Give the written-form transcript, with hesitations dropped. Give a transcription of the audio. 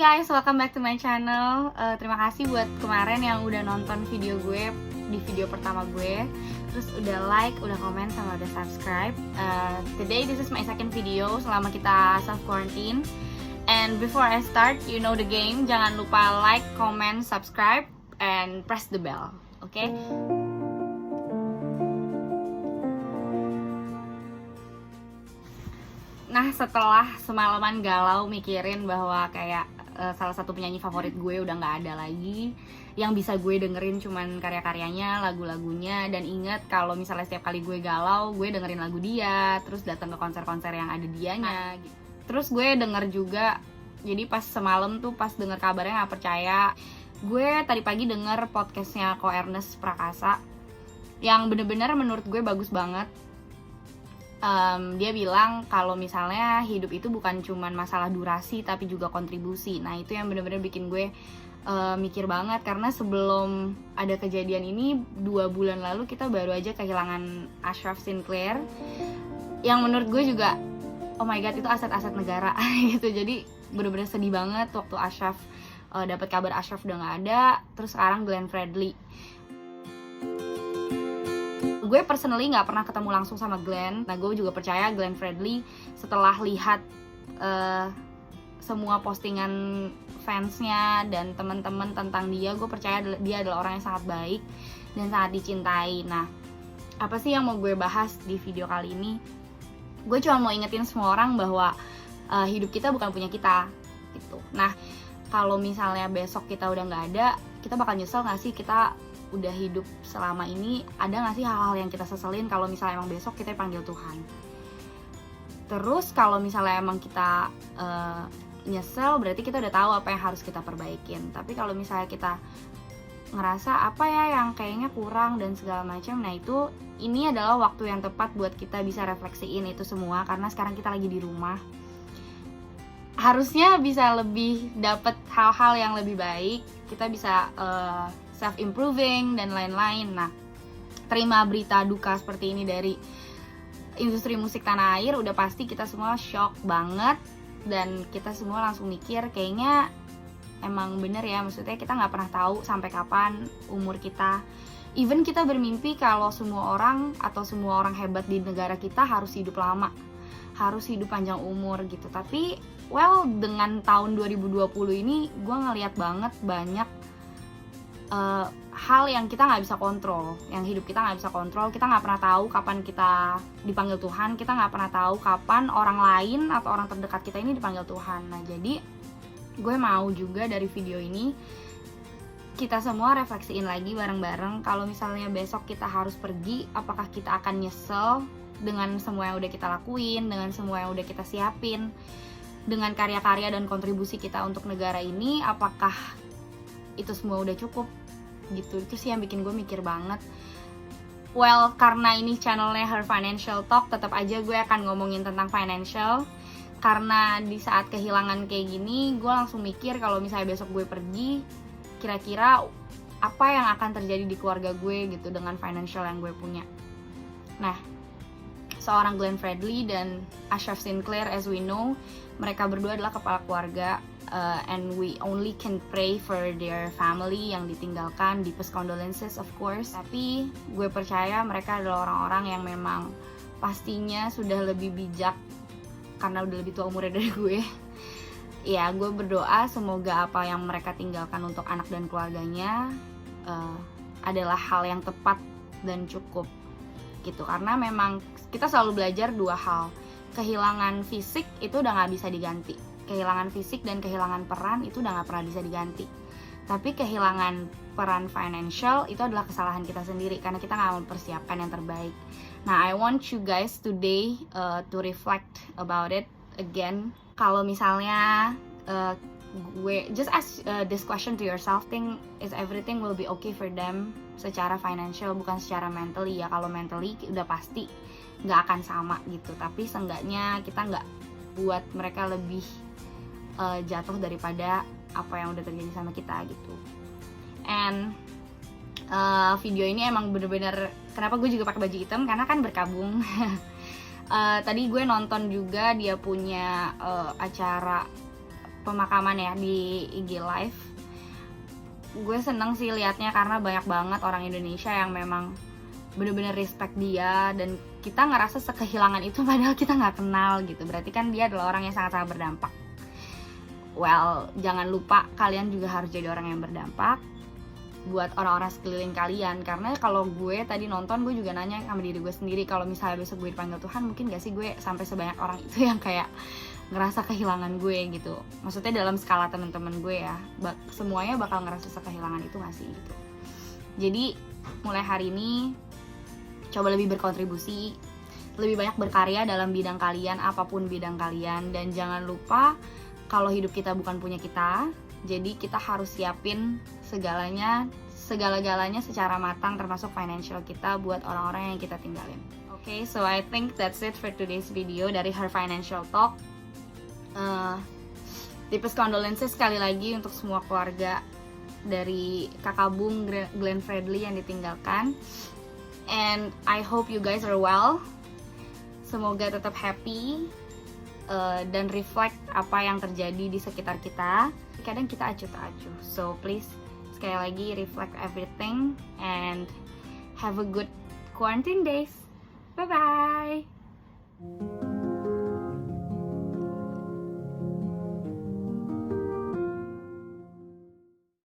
guys, welcome back to my channel. Terima kasih buat kemarin yang udah nonton video gue di video pertama gue, terus udah like, udah komen, sama udah subscribe. Today this is my second video selama kita self quarantine. And before I start, you know the game. Jangan lupa like, comment, subscribe, and press the bell. Okay? Nah, setelah semalaman galau mikirin bahwa kayak salah satu penyanyi favorit gue udah nggak ada lagi, yang bisa gue dengerin cuman karya-karyanya, lagu-lagunya, dan inget kalau misalnya setiap kali gue galau, gue dengerin lagu dia, terus datang ke konser-konser yang ada dianya. Gitu. Terus gue denger juga, jadi pas semalam tuh pas denger kabarnya nggak percaya, gue tadi pagi denger podcastnya Ko Ernest Prakasa, yang bener-bener menurut gue bagus banget. Dia bilang kalau misalnya hidup itu bukan cuma masalah durasi tapi juga kontribusi. Nah itu yang bener-bener bikin gue mikir banget, karena sebelum ada kejadian ini 2 bulan lalu kita baru aja kehilangan Ashraf Sinclair, yang menurut gue juga oh my god itu aset-aset negara gitu. Jadi bener-bener sedih banget waktu Ashraf dapat kabar Ashraf udah nggak ada. Terus sekarang Glenn Fredly. Gue personally nggak pernah ketemu langsung sama Glenn. Nah gue juga percaya Glenn Fredly setelah lihat semua postingan fansnya dan teman-teman tentang dia, gue percaya dia adalah orang yang sangat baik dan sangat dicintai. Nah apa sih yang mau gue bahas di video kali ini? Gue cuma mau ingetin semua orang bahwa hidup kita bukan punya kita gitu. Nah kalau misalnya besok kita udah nggak ada, kita bakal nyesel nggak sih kita udah hidup selama ini? Ada gak sih hal-hal yang kita seselin kalau misalnya emang besok kita dipanggil Tuhan? Terus kalau misalnya emang kita nyesel, berarti kita udah tahu apa yang harus kita perbaikin. Tapi kalau misalnya kita ngerasa apa ya yang kayaknya kurang dan segala macam, nah itu ini adalah waktu yang tepat buat kita bisa refleksiin itu semua, karena sekarang kita lagi di rumah. Harusnya bisa lebih dapet hal-hal yang lebih baik, kita bisa self-improving dan lain-lain. Nah, terima berita duka seperti ini dari industri musik tanah air, udah pasti kita semua shock banget. Dan kita semua langsung mikir, kayaknya emang bener ya, maksudnya kita gak pernah tahu sampai kapan umur kita. Even kita bermimpi kalau semua orang atau semua orang hebat di negara kita harus hidup lama, harus hidup panjang umur gitu. Tapi, well, dengan tahun 2020 ini, gue ngeliat banget banyak hal yang kita nggak bisa kontrol, yang hidup kita nggak bisa kontrol. Kita nggak pernah tahu kapan kita dipanggil Tuhan, kita nggak pernah tahu kapan orang lain atau orang terdekat kita ini dipanggil Tuhan. Nah jadi gue mau juga dari video ini kita semua refleksiin lagi bareng-bareng, kalau misalnya besok kita harus pergi, apakah kita akan nyesel dengan semua yang udah kita lakuin, dengan semua yang udah kita siapin, dengan karya-karya dan kontribusi kita untuk negara ini, apakah itu semua udah cukup gitu. Itu sih yang bikin gue mikir banget. Well, karena ini channelnya Her Financial Talk, tetap aja gue akan ngomongin tentang financial, karena di saat kehilangan kayak gini gue langsung mikir kalau misalnya besok gue pergi, kira-kira apa yang akan terjadi di keluarga gue gitu dengan financial yang gue punya. Nah, seorang Glenn Fredly dan Ashraf Sinclair, as we know, mereka berdua adalah kepala keluarga, and we only can pray for their family yang ditinggalkan, deepest condolences of course. Tapi gue percaya mereka adalah orang-orang yang memang pastinya sudah lebih bijak karena udah lebih tua umurnya dari gue. Ya, gue berdoa semoga apa yang mereka tinggalkan untuk anak dan keluarganya adalah hal yang tepat dan cukup gitu. Karena memang kita selalu belajar 2 hal. Kehilangan fisik itu udah gak bisa diganti. Kehilangan fisik dan kehilangan peran itu udah gak pernah bisa diganti. Tapi kehilangan peran financial itu adalah kesalahan kita sendiri, karena kita gak mempersiapkan yang terbaik. Nah, I want you guys today to reflect about it again. Kalau misalnya gue just ask this question to yourself, think is everything will be okay for them secara financial, bukan secara mentally ya. Kalau mentally udah pasti nggak akan sama gitu, tapi seenggaknya kita nggak buat mereka lebih jatuh daripada apa yang udah terjadi sama kita gitu. And video ini emang bener-bener, kenapa gue juga pakai baju hitam, karena kan berkabung. Tadi gue nonton juga dia punya acara pemakaman ya di IG Live. Gue seneng sih liatnya karena banyak banget orang Indonesia yang memang bener-bener respect dia, dan kita ngerasa sekehilangan itu padahal kita nggak kenal gitu. Berarti kan dia adalah orang yang sangat-sangat berdampak. Well, jangan lupa kalian juga harus jadi orang yang berdampak buat orang-orang sekeliling kalian. Karena kalau gue tadi nonton, gue juga nanya sama diri gue sendiri, kalau misalnya besok gue dipanggil Tuhan, mungkin gak sih gue sampai sebanyak orang itu yang kayak ngerasa kehilangan gue gitu. Maksudnya dalam skala teman-teman gue ya, semuanya bakal ngerasa kehilangan itu gak sih gitu. Jadi mulai hari ini coba lebih berkontribusi, lebih banyak berkarya dalam bidang kalian, apapun bidang kalian. Dan jangan lupa kalau hidup kita bukan punya kita, jadi kita harus siapin segala-galanya secara matang, termasuk financial kita buat orang-orang yang kita tinggalin. Okay, so I think that's it for today's video dari Her Financial Talk. Deepest condolences sekali lagi untuk semua keluarga dari kakak Bung Glenn Fredly yang ditinggalkan. And I hope you guys are well. Semoga tetap happy dan reflect apa yang terjadi di sekitar kita. Kadang kita acuh tak acuh. So please, sekali lagi reflect everything and have a good quarantine days. Bye bye.